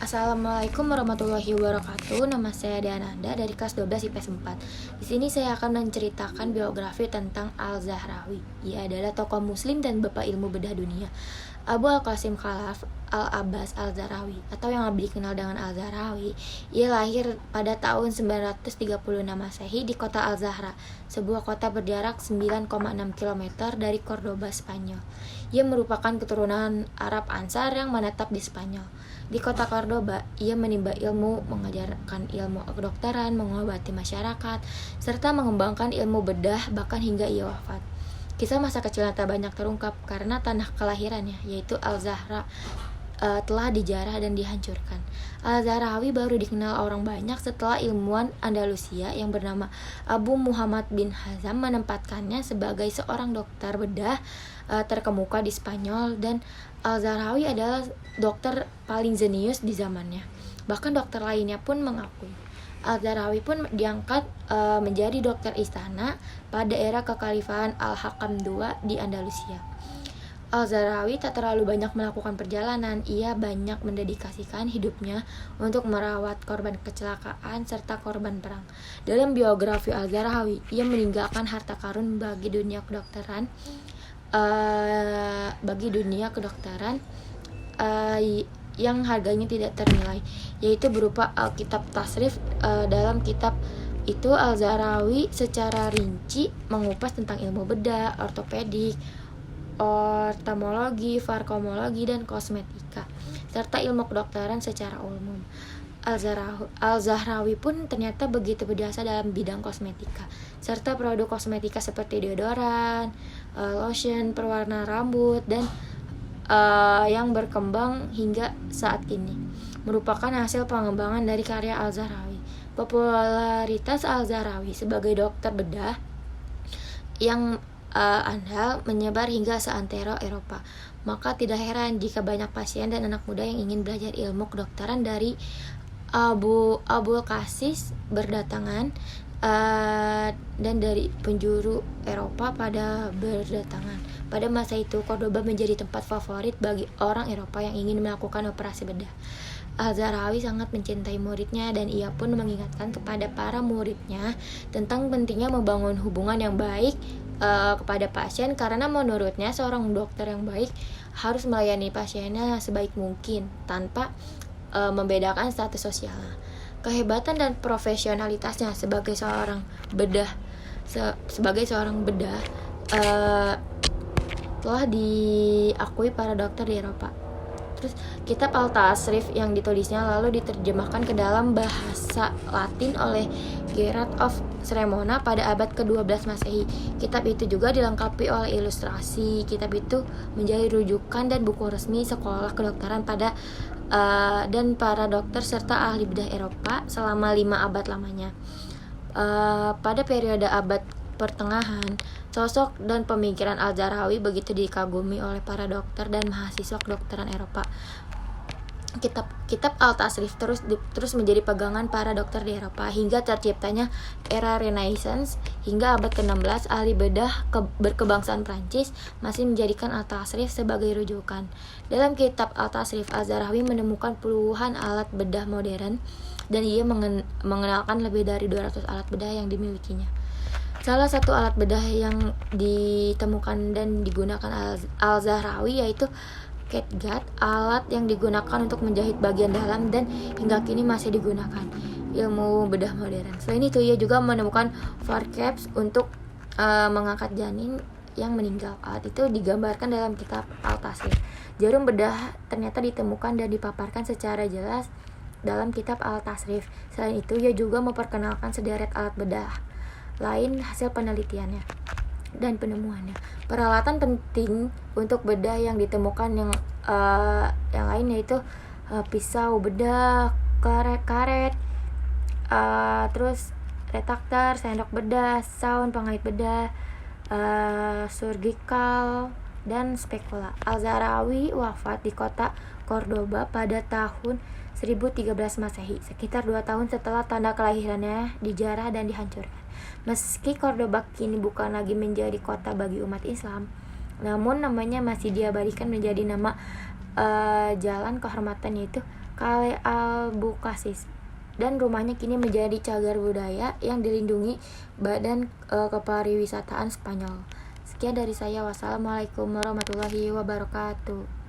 Assalamualaikum warahmatullahi wabarakatuh. Nama saya Diananda dari kelas 12 IPS 4. Di sini saya akan menceritakan biografi tentang Al-Zahrawi. Ia adalah tokoh muslim dan bapak ilmu bedah dunia. Abu Al-Qasim Khalaf Al-Abbas Al-Zahrawi atau yang lebih dikenal dengan Al-Zahrawi. Ia lahir pada tahun 936 Masehi di kota Al-Zahra, sebuah kota berjarak 9,6 km dari Cordoba, Spanyol. Ia merupakan keturunan Arab Ansar yang menetap di Spanyol. Di kota Cordoba, ia menimba ilmu, mengajarkan ilmu kedokteran, mengobati masyarakat, serta mengembangkan ilmu bedah bahkan hingga ia wafat. Kisah masa kecilnya tak banyak terungkap karena tanah kelahirannya, yaitu Al-Zahra, telah dijarah dan dihancurkan. Al-Zahrawi baru dikenal orang banyak setelah ilmuwan Andalusia yang bernama Abu Muhammad bin Hazam menempatkannya sebagai seorang dokter bedah terkemuka di Spanyol, dan Al-Zahrawi adalah dokter paling jenius di zamannya. Bahkan dokter lainnya pun mengakui. Al-Zahrawi pun diangkat menjadi dokter istana pada era kekhalifahan Al-Hakam II di Andalusia. Al-Zahrawi tak terlalu banyak melakukan perjalanan. Ia banyak mendedikasikan hidupnya untuk merawat korban kecelakaan serta korban perang. Dalam biografi Al-Zahrawi, ia meninggalkan harta karun bagi dunia kedokteran, yang harganya tidak ternilai, yaitu berupa Alkitab Tasrif. Dalam kitab itu Al-Zahrawi secara rinci mengupas tentang ilmu bedah, ortopedik, oftalmologi, farmakomologi, dan kosmetika, serta ilmu kedokteran secara umum. Al-Zahrawi pun ternyata begitu berjasa dalam bidang kosmetika, serta produk kosmetika seperti deodoran, lotion, pewarna rambut, dan yang berkembang hingga saat ini merupakan hasil pengembangan dari karya Al-Zahrawi. Popularitas Al-Zahrawi sebagai dokter bedah yang andal menyebar hingga seantero Eropa. Maka tidak heran jika banyak pasien dan anak muda yang ingin belajar ilmu kedokteran dari Abu Qasim berdatangan, dan dari penjuru Eropa pada berdatangan. Pada masa itu, Cordoba menjadi tempat favorit bagi orang Eropa yang ingin melakukan operasi bedah. Al-Zahrawi sangat mencintai muridnya, dan ia pun mengingatkan kepada para muridnya tentang pentingnya membangun hubungan yang baik kepada pasien, karena menurutnya seorang dokter yang baik harus melayani pasiennya sebaik mungkin tanpa membedakan status sosialnya. Kehebatan dan profesionalitasnya sebagai seorang bedah telah diakui para dokter di Eropa. Terus kitab Al-Tasrif yang ditulisnya lalu diterjemahkan ke dalam bahasa Latin oleh Gerard of Cremona pada abad ke-12 Masehi. Kitab itu juga dilengkapi oleh ilustrasi. Kitab itu menjadi rujukan dan buku resmi sekolah kedokteran dan para dokter serta ahli bedah Eropa selama 5 abad lamanya. Pada periode abad pertengahan, sosok dan pemikiran Al-Zahrawi begitu dikagumi oleh para dokter dan mahasiswa kedokteran Eropa. Kitab Al-Tasrif terus menjadi pegangan para dokter di Eropa hingga terciptanya era Renaissance. Hingga abad ke-16, ahli bedah berkebangsaan Prancis masih menjadikan Al-Tasrif sebagai rujukan. Dalam kitab Al-Tasrif, Al-Zahrawi menemukan puluhan alat bedah modern, dan ia mengenalkan lebih dari 200 alat bedah yang dimilikinya. Salah satu alat bedah yang ditemukan dan digunakan Al-Zahrawi yaitu catgut, alat yang digunakan untuk menjahit bagian dalam dan hingga kini masih digunakan ilmu bedah modern. Selain itu, ia juga menemukan forceps untuk mengangkat janin yang meninggal. Alat itu digambarkan dalam kitab Al-Tasrif. Jarum bedah ternyata ditemukan dan dipaparkan secara jelas dalam kitab Al-Tasrif. Selain itu, ia juga memperkenalkan sederet alat bedah lain hasil penelitiannya dan penemuannya. Peralatan penting untuk bedah yang ditemukan yang lain yaitu pisau bedah, karet, terus retaktor, sendok bedah, saun pengait bedah, surgical, dan spekula. Al-Zahrawi wafat di kota Cordoba pada tahun 1013 Masehi, sekitar 2 tahun setelah tanda kelahirannya dijarah dan dihancurkan. Meski Cordoba kini bukan lagi menjadi kota bagi umat Islam, namun namanya masih diabadikan menjadi nama jalan kehormatan, yaitu Calle Albucasis, dan rumahnya kini menjadi cagar budaya yang dilindungi Badan Kepariwisataan Spanyol. Sekian dari saya. Wassalamualaikum warahmatullahi wabarakatuh.